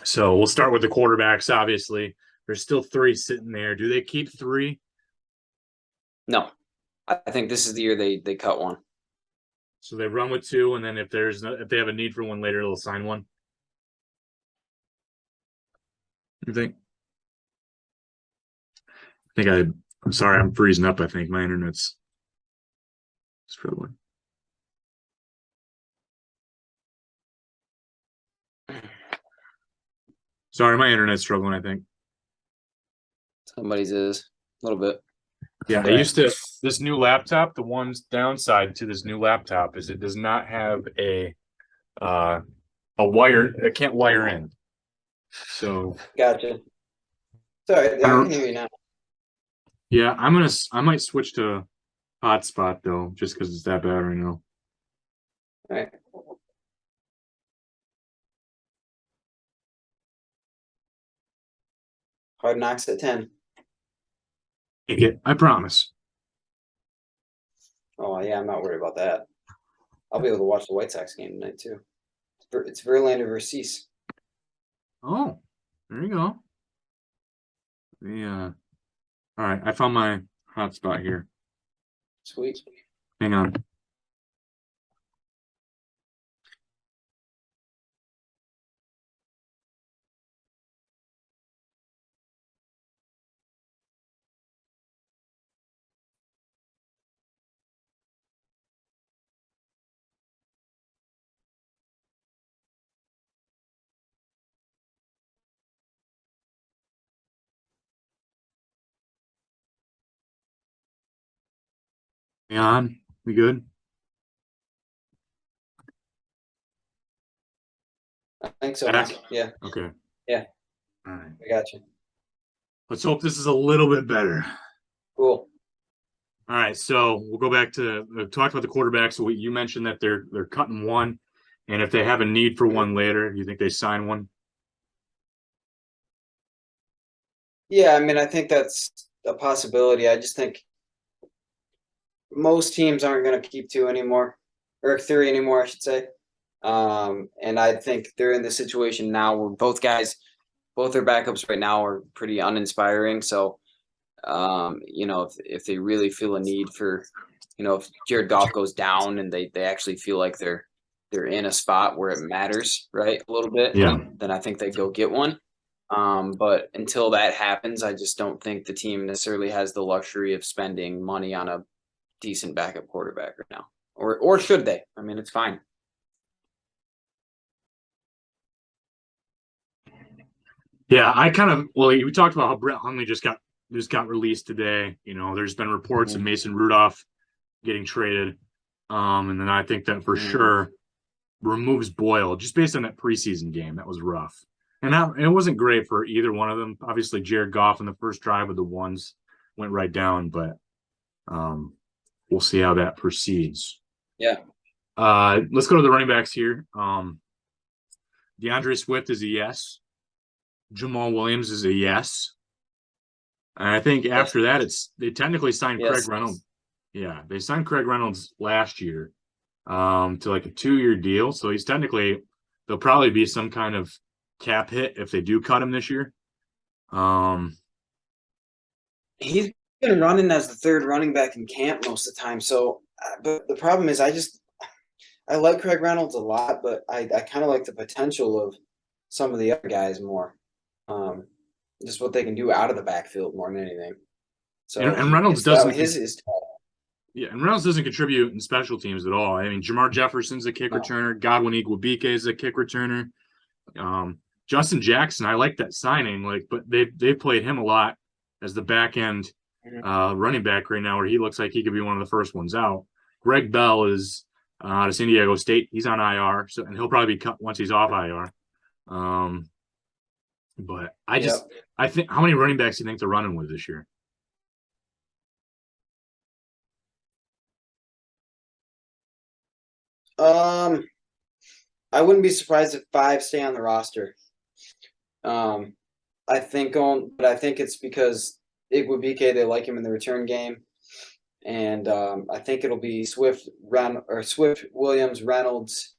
So we'll start with the quarterbacks, obviously. There's still three sitting there. Do they keep three? No, I think this is the year they cut one. So they run with two, and then if they have a need for one later, they'll sign one. You think? I'm sorry, I'm freezing up. I think my internet's struggling. Sorry, my internet's struggling, I think. Somebody's is a little bit. Yeah, this new laptop, the one downside to this new laptop is it does not have uh a wire. It can't wire in. So Gotcha. Sorry, I can hear you now. Yeah, I might switch to hotspot though, just because it's that bad right now. All right. Hard Knocks at 10. I promise. Oh, yeah, I'm not worried about that. I'll be able to watch the White Sox game tonight, too. It's Verlander versus. Oh, there you go. Yeah. All right, I found my hotspot here. Sweet. Hang on. Hang on. We good? I think so. Back? Yeah. Okay. Yeah. All right. I got you. Let's hope this is a little bit better. Cool. All right, so we'll go back to talk about the quarterbacks. So you mentioned that they're cutting one, and if they have a need for one later, you think they sign one? Yeah, I mean, I think that's a possibility. I just think most teams aren't going to keep two anymore, or three anymore, I should say. And I think they're in the situation now where both their backups right now are pretty uninspiring. So, if they really feel a need for, if Jared Goff goes down and they actually feel like they're in a spot where it matters, right, a little bit, Yeah. then I think they go get one. But until that happens, I just don't think the team necessarily has the luxury of spending money on a decent backup quarterback right now, or should they? I mean, it's fine. Yeah, we talked about how Brett Hundley just got released today. There's been reports of Mason Rudolph getting traded. And then I think that for sure removes Boyle just based on that preseason game. That was rough. And it wasn't great for either one of them. Obviously, Jared Goff in the first drive with the ones went right down, but we'll see how that proceeds. Yeah. Let's go to the running backs here. DeAndre Swift is a yes. Jamal Williams is a yes. And I think after that, they technically signed Craig Reynolds. Yeah, they signed Craig Reynolds last year to like a 2-year deal. So there'll probably be some kind of cap hit if they do cut him this year. He's been running as the third running back in camp most of the time. So, but the problem is I like Craig Reynolds a lot, but I kind of like the potential of some of the other guys more. Just what they can do out of the backfield more than anything. So and Reynolds doesn't. Yeah, and Reynolds doesn't contribute in special teams at all. I mean, Jamar Jefferson's a kick returner. Godwin Igwebuike is a kick returner. Justin Jackson, I like that signing. But they played him a lot as the back end running back right now, where he looks like he could be one of the first ones out. Greg Bell is out of San Diego State. He's on IR, and he'll probably be cut once he's off IR. But I think, how many running backs do you think they're running with this year? I wouldn't be surprised if 5 stay on the roster. I think it's because Igwebuike, they like him in the return game, and I think it'll be Swift, Williams, Reynolds.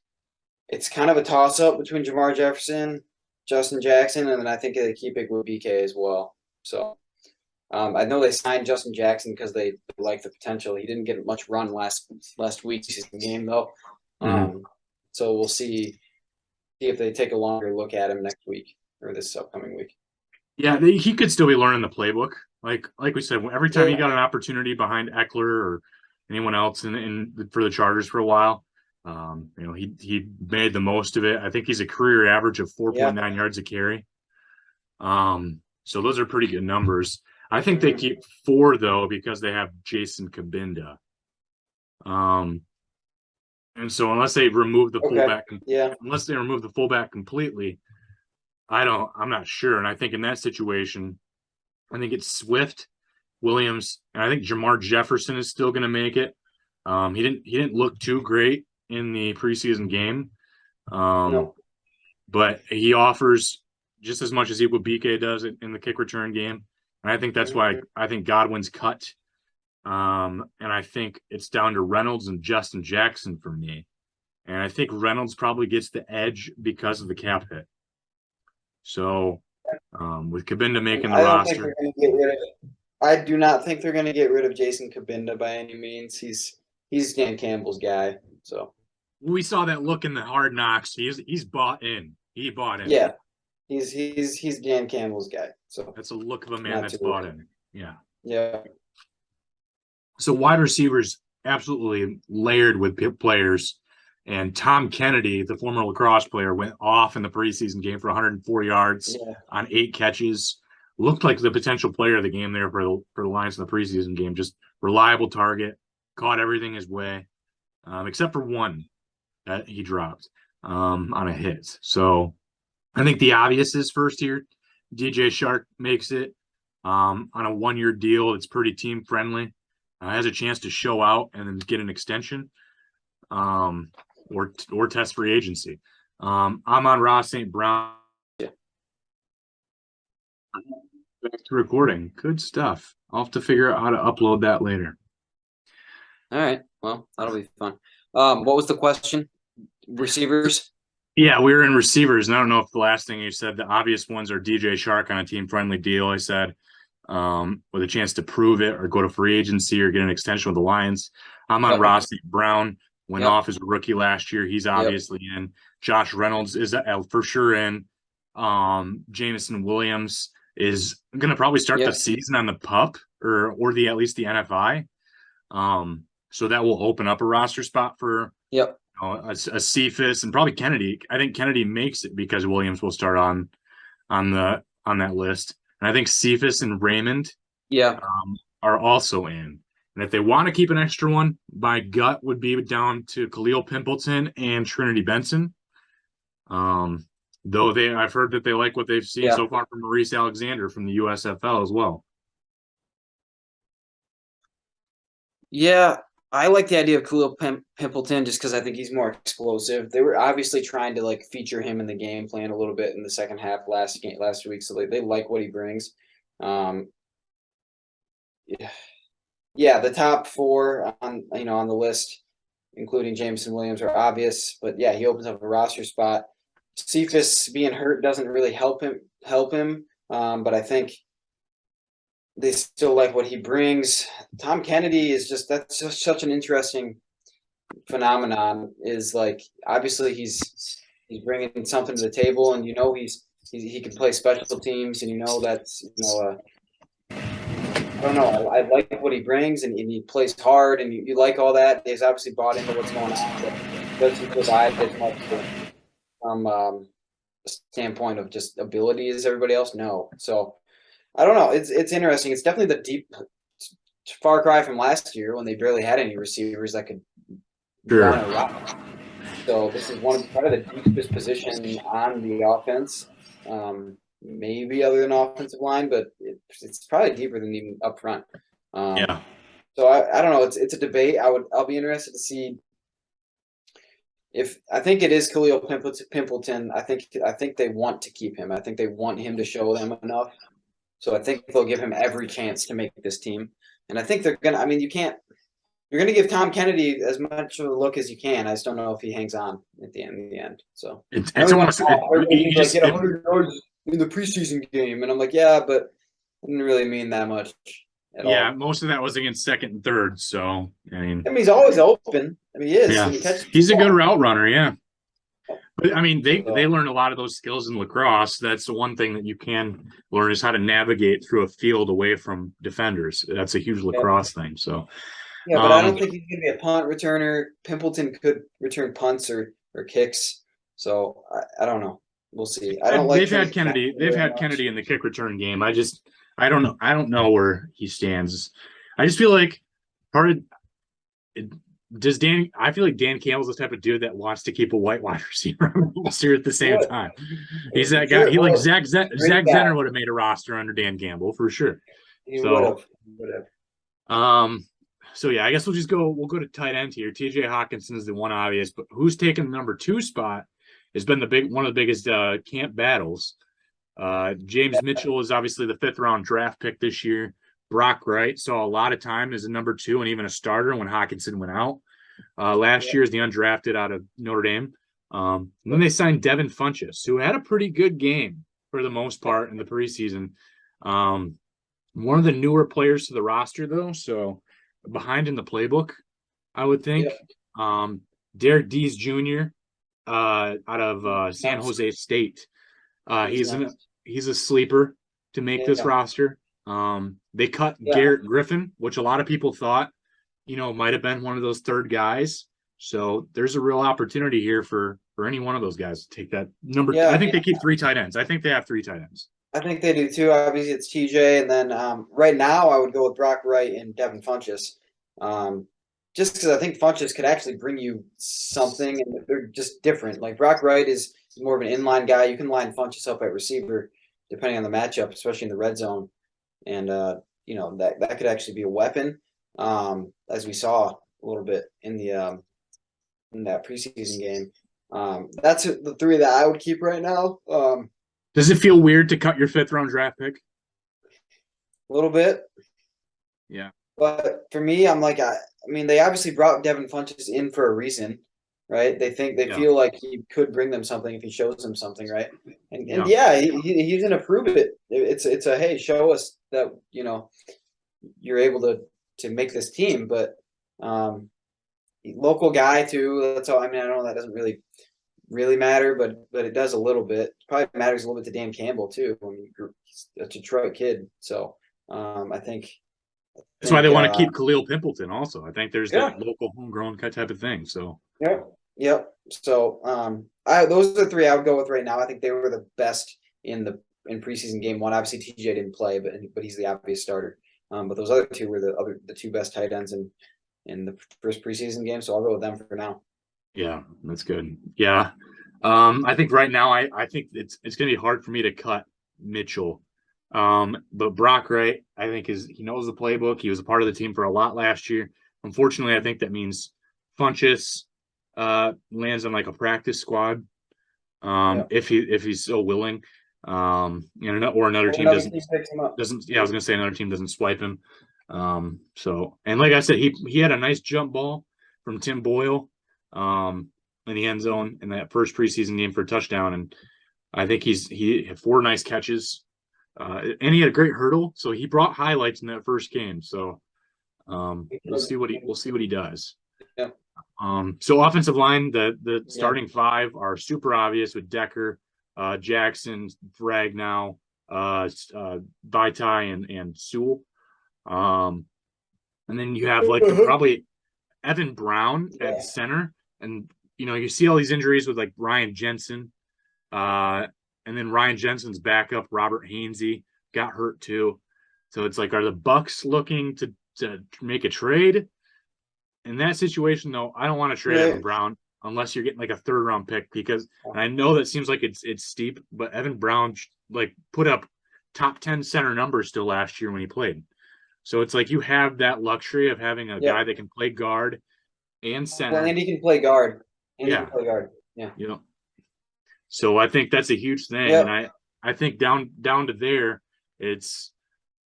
It's kind of a toss up between Jamar Jefferson Justin Jackson, and then I think they keep it with BK as well. So I know they signed Justin Jackson because they like the potential. He didn't get much run last week's game though. Mhm. So we'll see if they take a longer look at him next week or this upcoming week. Yeah, he could still be learning the playbook. Like we said, every time he Yeah. got an opportunity behind Eckler or anyone else for the Chargers for a while, he made the most of it. I think he's a career average of Yeah. 4.9 yards a carry. So those are pretty good numbers. I think they keep 4 though because they have Jason Kabinda. And so unless they remove the Okay. fullback, Yeah. unless they remove the fullback completely, I'm not sure. And I think in that situation, I think it's Swift, Williams, and I think Jamar Jefferson is still going to make it. He didn't look too great in the preseason game, No. but he offers just as much as BK does in the kick return game, and I think that's why I think Godwin's cut, and I think it's down to Reynolds and Justin Jackson for me, and I think Reynolds probably gets the edge because of the cap hit. So with Kabinda making the I don't think roster. they're going to get rid of it. I do not think they're going to get rid of Jason Kabinda by any means. He's Dan Campbell's guy. So We saw that look in the Hard Knocks. He's bought in. He bought in. yeah, he's Dan Campbell's guy. So That's a look of a man not that's too bought worried. in. Yeah. Yeah. So wide receivers absolutely layered with players. And Tom Kennedy, the former lacrosse player, went off in the preseason game for 104 yards Yeah. on 8 catches. Looked like the potential player of the game there for the Lions in the preseason game. Just reliable target, caught everything his way, except for one that he dropped on a hit. So I think the obvious is first here. DJ Shark makes it on a 1-year deal. It's pretty team friendly. Has a chance to show out and then get an extension, or test free agency. I'm on Ross St. Brown. Yeah. Back to recording. Good stuff. I'll have to figure out how to upload that later. All right. Well, that'll be fun. What was the question? Receivers? Yeah, we were in receivers, and I don't know if the last thing you said, the obvious ones are DJ Shark on a team-friendly deal, I said, with a chance to prove it or go to free agency or get an extension with the Lions. I'm on Yep. Ross Brown, went Yep. off as a rookie last year. He's obviously in. Josh Reynolds is for sure in. Jameson Williams is going to probably start the Yep. season on the PUP or at least the NFI. So that will open up a roster spot for Yep. a Cephas and probably Kennedy. I think Kennedy makes it because Williams will start on that list, and I think Cephas and Raymond Yeah. are also in. And if they want to keep an extra one, my gut would be down to Khalil Pimpleton and Trinity Benson. Though I've heard that they like what they've seen so far from Maurice Alexander from the USFL as well. Yeah, I like the idea of Khalil Pimpleton just because I think he's more explosive. They were obviously trying to like feature him in the game plan a little bit in the second half last week, so they like what he brings. Yeah, the top 4 on the list, including Jameson Williams, are obvious, but yeah, he opens up a roster spot. Cephas being hurt doesn't really help him, but I think they still like what he brings. Tom Kennedy is that's just such an interesting phenomenon. Is like obviously he's bringing something to the table, and he can play special teams, and that's I don't know. I like what he brings, and he plays hard, and you like all that. He's obviously bought into what's going on, but doesn't provide as much from standpoint of just ability as everybody else. No, so I don't know. It's interesting. It's definitely the deep far cry from last year when they barely had any receivers that could run a route. So this is probably the deepest position on the offense. Maybe other than offensive line, but it's probably deeper than even up front. Yeah. So I don't know. It's a debate. I'll be interested to see if I think it is Khalil Pimpleton. I think they want to keep him. I think they want him to show them enough. So I think they'll give him every chance to make this team. And I think they're gonna. I mean, you can't. you're going to give Tom Kennedy as much of a look as you can. I just don't know if he hangs on at the end. In the end, so I It's know he wants almost to like get 100 yards in the preseason game, and I'm like, yeah, but it didn't really mean that much at yeah, all. most of that was against second and third. So I mean, he's always open. I mean, he is, yeah, and he catches the he's a good ball. route runner. Yeah. But I mean, they So learn a lot of those skills in lacrosse. That's the one thing that you can learn is how to navigate through a field away from defenders. That's a huge yeah, lacrosse thing. So, yeah, but I um, don't think he's going to be a punt returner. Pimpleton could return punts or kicks. So I don't know. We'll see. I don't like they've Trey had Kennedy. They've very had much. Kennedy in the kick return game. I don't know. I don't know where he stands. I just feel like part of it, does Dan. I feel like Dan Campbell's the type of dude that wants to keep a white wide receiver on the roster at the same Good. time. He's that guy. Sure. He like Well, great Zach guy. Zenner would have made a roster under Dan Campbell for sure. He would So have. Would have. Um, so yeah, I guess we'll go to tight end here. TJ Hawkinson is the one obvious, but who's taken the number 2 spot has been one of the biggest camp battles. James Mitchell is obviously the 5th round draft pick this year. Brock Wright saw a lot of time as a number 2 and even a starter when Hawkinson went out. Last year as the undrafted out of Notre Dame. And then they signed Devin Funchess, who had a pretty good game for the most part in the preseason. One of the newer players to the roster, though, so behind in the playbook, I would think. Derek Dees Jr. Out of San Jose State. He's a sleeper to make this roster. They cut Garrett Griffin, which a lot of people thought, might have been one of those third guys. So there's a real opportunity here for any one of those guys to take that number. I think they keep 3 tight ends. I think they have 3 tight ends. I think they do too. Obviously, it's TJ, and then right now I would go with Brock Wright and Devin Funchess, just because I think Funchess could actually bring you something, and they're just different. Like Brock Wright is more of an inline guy. You can line Funchess up at receiver depending on the matchup, especially in the red zone, and that could actually be a weapon, as we saw a little bit in that preseason game. That's the 3 that I would keep right now. Does it feel weird to cut your 5th round draft pick? A little bit. Yeah. But for me, I'm like, I mean, they obviously brought Devin Funchess in for a reason, right? They feel like he could bring them something if he shows them something, right? And he's gonna prove it. It's a hey, show us that you're able to make this team. But local guy too. That's all. I mean, I know that doesn't really matter, but it does a little bit. It probably matters a little bit to Dan Campbell too. I mean, he's a Detroit kid, so I think that's why they want to keep Khalil Pimpleton. Also, I think there's that local homegrown type of thing. So yep. So those are the 3 I would go with right now. I think they were the best in preseason game 1. Obviously, TJ didn't play, but he's the obvious starter. But those other 2 were the 2 best tight ends in the first preseason game. So I'll go with them for now. Yeah, that's good. Yeah. I think right now I think it's going to be hard for me to cut Mitchell. But Brock Wright, I think he knows the playbook. He was a part of the team for a lot last year. Unfortunately, I think that means Funchess lands on like a practice squad. If he's so willing. Or another team doesn't. Yeah, I was gonna say another team doesn't swipe him. So, and like I said, he had a nice jump ball from Tim Boyle in the end zone in that first preseason game for a touchdown, and I think he had 4 nice catches, and he had a great hurdle. So he brought highlights in that first game. So we'll see what he does. Yeah. So offensive line, the starting 5 are super obvious with Decker, Jackson, Ragnow, Vaitai, and Sewell. And then you have like probably Evan Brown at center. And, you see all these injuries with like Ryan Jensen. And then Ryan Jensen's backup, Robert Hainsey, got hurt too. So it's like, are the Bucks looking to make a trade? In that situation, though, I don't want to trade Evan Brown unless you're getting like a 3rd round pick, because I know that seems like it's steep, but Evan Brown like put up top 10 center numbers still last year when he played. So it's like you have that luxury of having a guy that can play guard and center. Well, and he can play guard. Yeah. Yeah. So I think that's a huge thing. Yep. And I think down to there, it's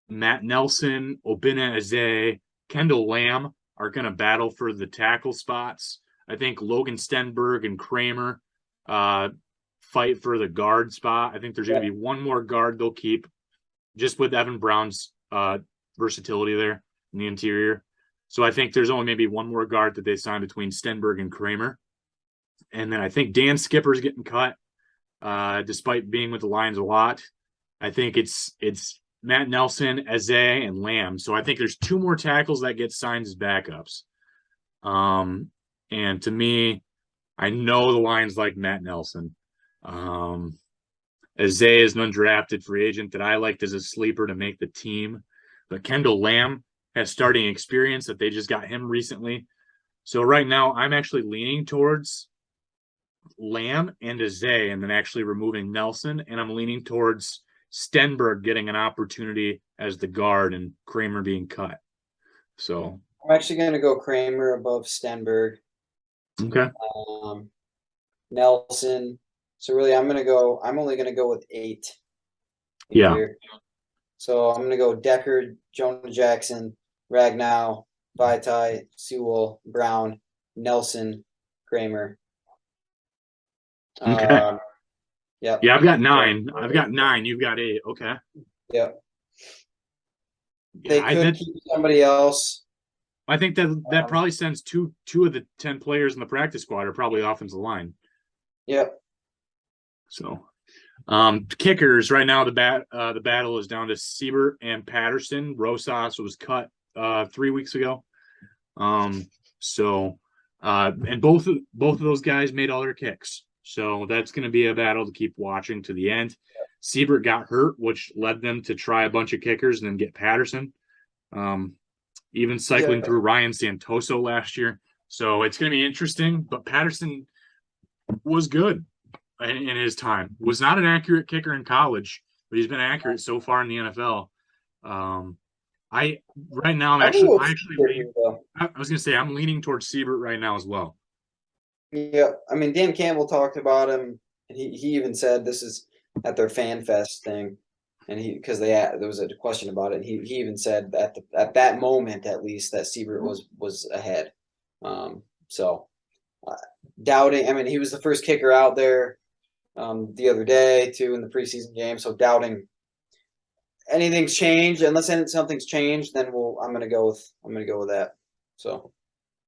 Matt Nelson, Obinna Eze, Kendall Lamb, are going to battle for the tackle spots. I think Logan Stenberg and Kramer fight for the guard spot. I think there's going to be one more guard they'll keep, just with Evan Brown's versatility there in the interior. So I think there's only maybe one more guard that they sign between Stenberg and Kramer. And then I think Dan Skipper's getting cut, despite being with the Lions a lot. I think it's Matt Nelson, Eze, and Lamb. So I think there's two more tackles that get signed as backups. And to me, I know the Lions like Matt Nelson. Eze is an undrafted free agent that I liked as a sleeper to make the team. But Kendall Lamb has starting experience that they just got him recently. So right now, I'm actually leaning towards Lamb and Eze, and then actually removing Nelson, and I'm leaning towards Stenberg getting an opportunity as the guard and Kramer being cut. So I'm actually going to go Kramer above Stenberg. Okay. Nelson. So really, I'm only going to go with 8. Yeah. Here. So I'm going to go Decker, Jonah Jackson, Ragnow, Vaitai, Sewell, Brown, Nelson, Kramer. Okay. Yep. Yeah, I've got 9. I've got 9. You've got 8. Okay. Yep. Yeah, they could keep somebody else. I think that probably sends two of the 10 players in the practice squad are probably offensive line. Yep. So, kickers right now, the battle is down to Siebert and Patterson. Rosas was cut 3 weeks ago. And both of those guys made all their kicks. So that's going to be a battle to keep watching to the end. Siebert got hurt, which led them to try a bunch of kickers and then get Patterson. Even cycling through Ryan Santoso last year. So it's going to be interesting. But Patterson was good in his time. Was not an accurate kicker in college, but he's been accurate so far in the NFL. I was going to say I'm leaning towards Siebert right now as well. Yeah, I mean Dan Campbell talked about him, and he even said this is at their Fan Fest thing, and because there was a question about it, and he even said that at that moment at least that Siebert was ahead. Doubting. I mean, he was the first kicker out there the other day too in the preseason game, so doubting anything's changed. Unless something's changed, then I'm gonna go with that. So.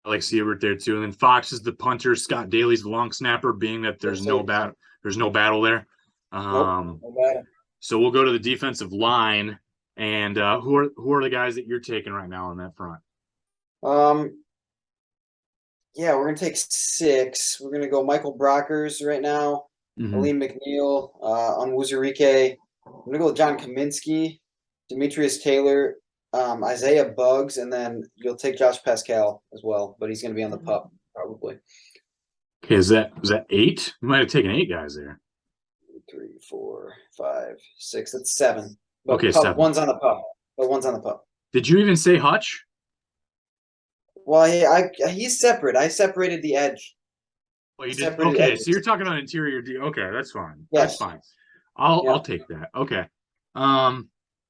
I like Siebert there too, and then Fox is the punter. Scott Daly's the long snapper. Being that there's no battle there. No battle. So we'll go to the defensive line, and who are the guys that you're taking right now on that front? Yeah, we're gonna take 6. We're gonna go Michael Brockers right now. Aleem McNeil, Onwuzurike. I'm gonna go with John Kaminsky, Demetrius Taylor. Isaiah Buggs, and then you'll take Josh Pascal as well, but he's going to be on the pup probably. Okay, was that 8? You might have taken 8 guys there. 3, 4, 5, 6. That's 7. But okay, pup, 7. One's on the pup. But one's on the pup. Did you even say Hutch? Well, he's separate. I separated the edge. Well, you did. Okay, so you're talking on interior. Okay, that's fine. Yes. That's fine. I'll take that. Okay.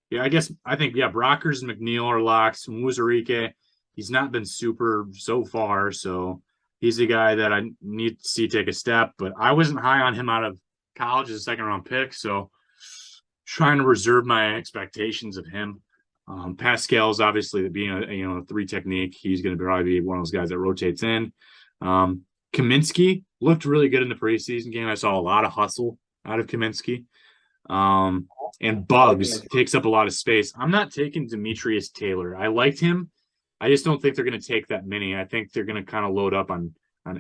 Yeah, I think Brockers and McNeil are locks. Muzurike, he's not been super so far, so he's the guy that I need to see take a step. But I wasn't high on him out of college as a 2nd-round pick, so trying to reserve my expectations of him. Pascal's obviously being a 3 technique. He's going to probably be one of those guys that rotates in. Kaminsky looked really good in the preseason game. I saw a lot of hustle out of Kaminsky. And Buggs takes up a lot of space. I'm not taking Demetrius Taylor. I liked him. I just don't think they're going to take that many. I think they're going to kind of load up on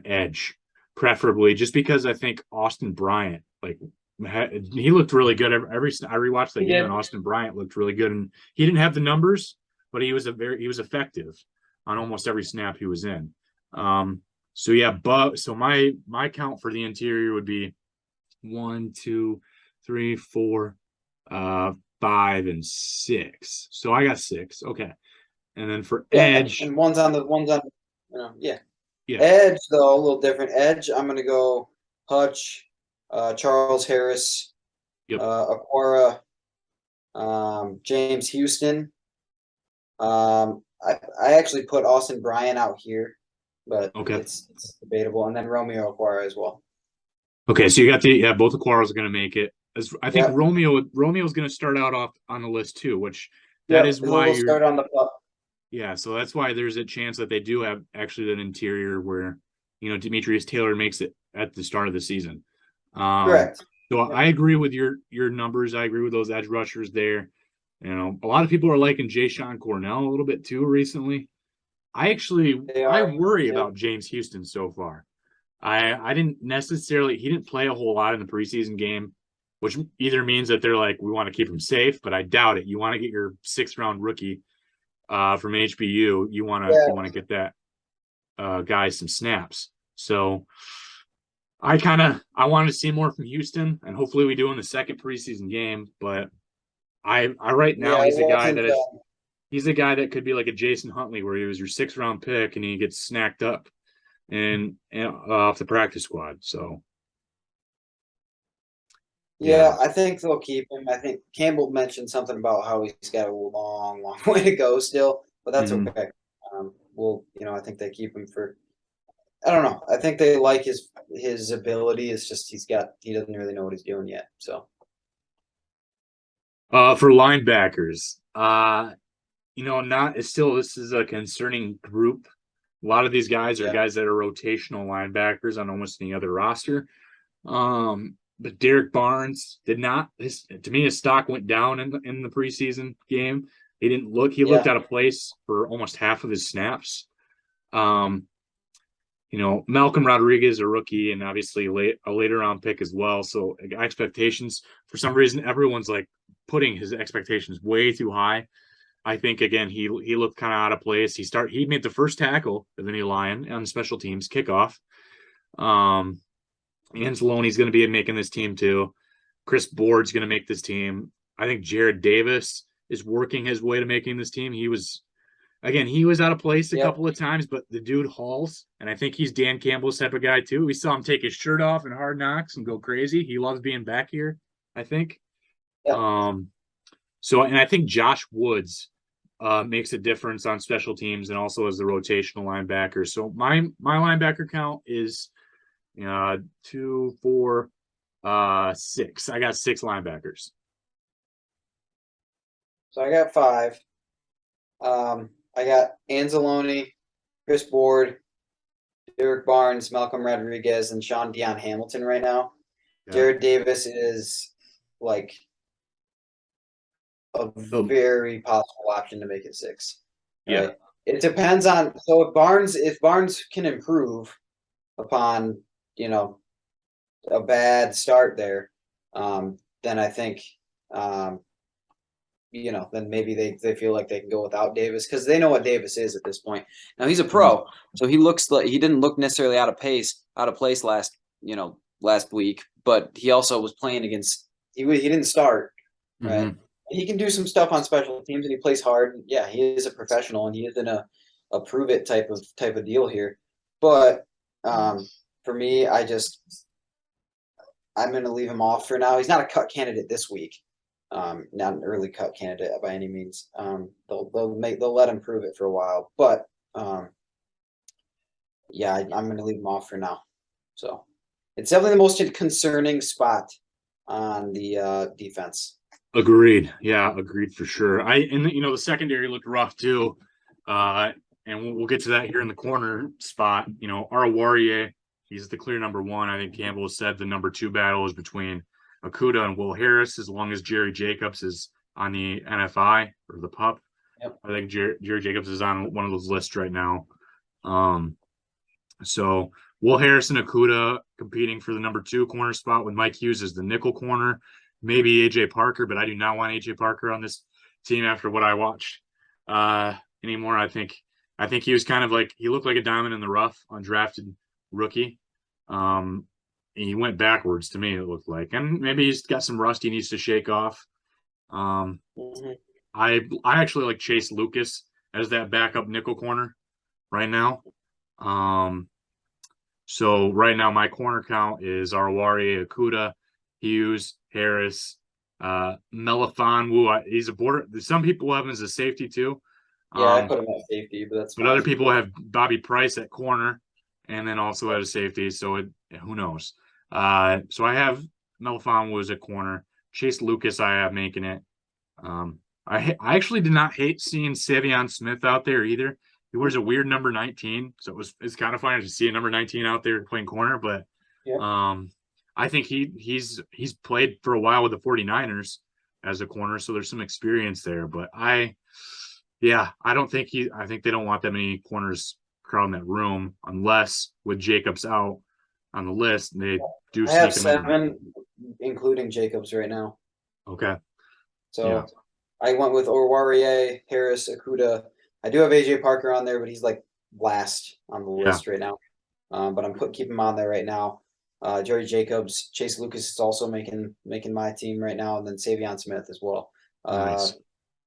edge, preferably, just because I think Austin Bryant, he looked really good. I rewatched that game, and Austin Bryant looked really good. And he didn't have the numbers, but he was effective on almost every snap he was in. So my count for the interior would be 1, 2, 3, 4, 5, and 6. So I got 6. Okay. And then for edge. And one's on Edge, though, a little different. Edge, I'm going to go Hutch, Charles Harris, Aquara, James Houston. I actually put Austin Bryant out here, but Okay. it's debatable. And then Romeo Aquara as well. Okay, so you got the both the Quarles are going to make it. I think Yep. Romeo's going to start out off on the list too, which that Yep. is why He'll you're start on the pup. yeah. So that's why there's a chance that they do have actually an interior where Demetrius Taylor makes it at the start of the season. Um, Correct. so Yep. I agree with your numbers. I agree with those edge rushers there. A lot of people are liking Jay Sean Cornell a little bit too recently. They I are. worry Yep. about James Houston so far. I didn't necessarily he didn't play a whole lot in the preseason game, which either means that they're like we want to keep him safe, but I doubt it. You want to get your 6th round rookie from HBU. You want to get that guy some snaps. So I wanted to see more from Houston, and hopefully we do in the second preseason game. But I right now Yeah. It wasn't. he's a guy that could be like a Jason Huntley, where he was your 6th round pick and he gets snacked up and off the practice squad. So yeah. Yeah, I think they'll keep him. I think Campbell mentioned something about how he's got a long, long way to go still, but that's Mhm. okay. I think they keep him for. I don't know. I think they like his ability. It's just he doesn't really know what he's doing yet. So For linebackers, not it's still this is a concerning group. A lot of these guys are yeah, guys that are rotational linebackers on almost any other roster. But Derek Barnes did not. To me, his stock went down in the preseason game. He didn't look. He looked yeah, out of place for almost half of his snaps. Um, Malcolm Rodriguez, a rookie, and obviously a later round pick as well. So expectations, for some reason, everyone's like putting his expectations way too high. I think again he looked kind of out of place. He made the first tackle of the new Lion on special teams kickoff. Um, Anzalone's going to be making this team too. Chris Board's going to make this team. I think Jared Davis is working his way to making this team. He was out of place a yep, couple of times, but the dude hauls, and I think he's Dan Campbell's type of guy too. We saw him take his shirt off in Hard Knocks and go crazy. He loves being back here, I think. yep. Um, and I think Josh Woods makes a difference on special teams and also as the rotational linebacker. So my linebacker count is 2, 4, 6. I got 6 linebackers. So I got five. I got Anzalone, Chris Board, Derek Barnes, Malcolm Rodriguez, and Sean Dion Hamilton right now. Yeah. Jared Davis is like a Oh, very possible option to make it six. yeah. Right. It depends on if Barnes can improve upon, you know, a bad start there, then I think um, then maybe they feel like they can go without Davis because they know what Davis is at this point. Now he's a pro, so he didn't look necessarily out of place last week, but he also was playing against he didn't start, right? Mm-hmm. He can do some stuff on special teams and he plays hard. Yeah, he is a professional and he is in a prove it type of deal here. But for me, I'm going to leave him off for now. He's not a cut candidate this week. Not an early cut candidate by any means. They'll let him prove it for a while, but yeah, I'm going to leave him off for now. So it's definitely the most concerning spot on the defense. Agreed. Yeah, agreed for sure. The secondary looked rough too. And we'll get to that here in the corner spot. Our Warrior, he's the clear number one. I think Campbell said the number 2 battle is between Okuda and Will Harris, as long as Jerry Jacobs is on the NFI or the PUP. Yep. I think Jerry Jacobs is on one of those lists right now. So Will Harris and Okuda competing for the number 2 corner spot with Mike Hughes as the nickel corner. Maybe AJ Parker, but I do not want AJ Parker on this team after what I watched anymore. I think he was kind of like he looked like a diamond in the rough, undrafted rookie. He went backwards to me, it looked like, and maybe he's got some rust he needs to shake off. Mm-hmm. I actually like Chase Lucas as that backup nickel corner right now. So right now my corner count is Arwari, Akuda, Hughes, Harris, Melifonwu. He's a border. Some people have him as a safety too. Yeah, I put him at safety, but that's But other fine. people have Bobby Price at corner, and then also at a safety. So who knows? So I have Melifon was at corner. Chase Lucas I have making it. I actually did not hate seeing Savion Smith out there either. He wears a weird number 19, so it's kind of funny to see a number 19 out there playing corner. But Yeah. I think he's played for a while with the 49ers as a corner, so there's some experience there. But I don't think I think they don't want that many corners crowding that room unless with Jacobs out on the list they do I have sneak him in. 7, including Jacobs right now. Okay. So Yeah. I went with Oruwariye, Harris, Akuda. I do have AJ Parker on there, but he's like last on the Yeah. list right now. But I'm keep him on there right now. Jerry Jacobs, Chase Lucas is also making my team right now, and then Savion Smith as well. Nice.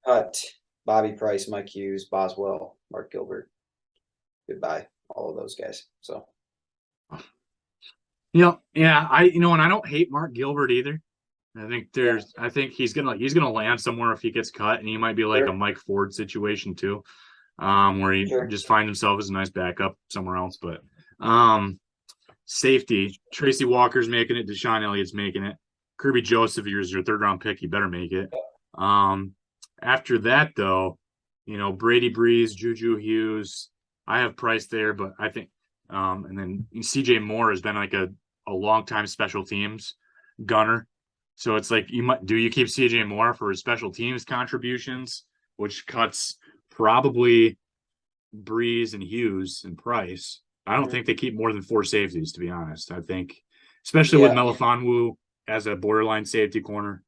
Cut, Bobby Price, Mike Hughes, Boswell, Mark Gilbert. Goodbye, all of those guys. So Yeah. And I don't hate Mark Gilbert either. I think he's gonna land somewhere if he gets cut, and he might be like a sure, Mike Ford situation too, where he sure. just finds himself as a nice backup somewhere else. But safety, Tracy Walker's making it, Deshaun Elliott's making it, Kirby Joseph, here's your third round pick, you better make it. After that though, Brady Breeze, Juju Hughes, I have Price there, but I think and then CJ Moore has been like a long time special teams gunner. So it's like you keep CJ Moore for his special teams contributions, which cuts probably Breeze and Hughes and Price. I don't think they keep more than 4 safeties, to be honest. I think, especially with Yeah, Melifonwu as a borderline safety corner.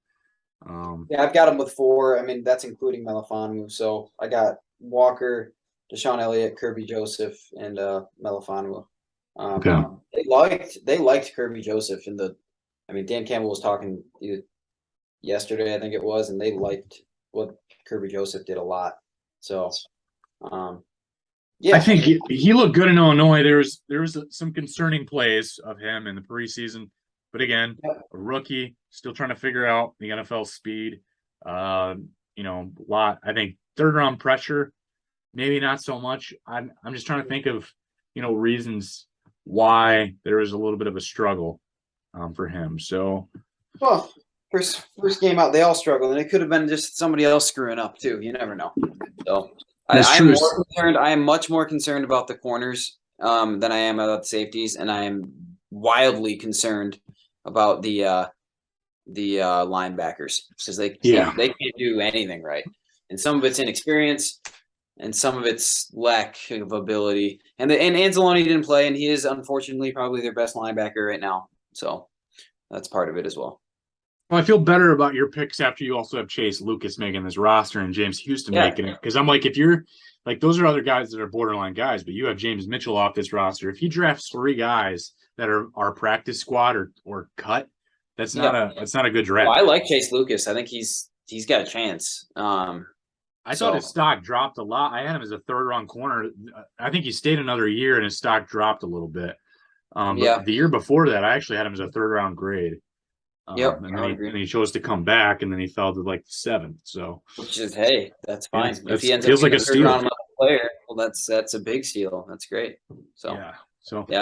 yeah, I've got him with 4. I mean, that's including Melifonwu. So I got Walker, Deshaun Elliott, Kirby Joseph, and Melifonwu. Okay. They liked Kirby Joseph in the. I mean, Dan Campbell was talking yesterday, I think it was, and they liked what Kirby Joseph did a lot. So, yeah, I think he looked good in Illinois. There was some concerning plays of him in the preseason, but again, a rookie still trying to figure out the NFL speed. Lot. I think third round pressure, maybe not so much. I'm just trying to think of reasons why there was a little bit of a struggle for him. So well, first game out, they all struggled, and it could have been just somebody else screwing up too. You never know. So that's I'm true. more concerned. I am much more concerned about the corners than I am about the safeties, and I am wildly concerned about the linebackers because they can't do anything right, and some of it's inexperience, and some of it's lack of ability. And Anzalone didn't play, and he is unfortunately probably their best linebacker right now. So that's part of it as well. Well, I feel better about your picks after you also have Chase Lucas making this roster and James Houston making it. Because I'm like, if you're like, those are other guys that are borderline guys, but you have James Mitchell off this roster. If he drafts 3 guys that are practice squad or cut, that's not a good draft. Well, I like Chase Lucas. I think he's got a chance. I thought his stock dropped a lot. I had him as a third round corner. I think he stayed another year and his stock dropped a little bit. But the year before that, I actually had him as a third round grade. And he chose to come back, and then he fell to like the 7th. So, which is that's fine. Yeah, if he ends feels up like a steal. round player, well, that's a big steal. That's great. So yeah. So yeah.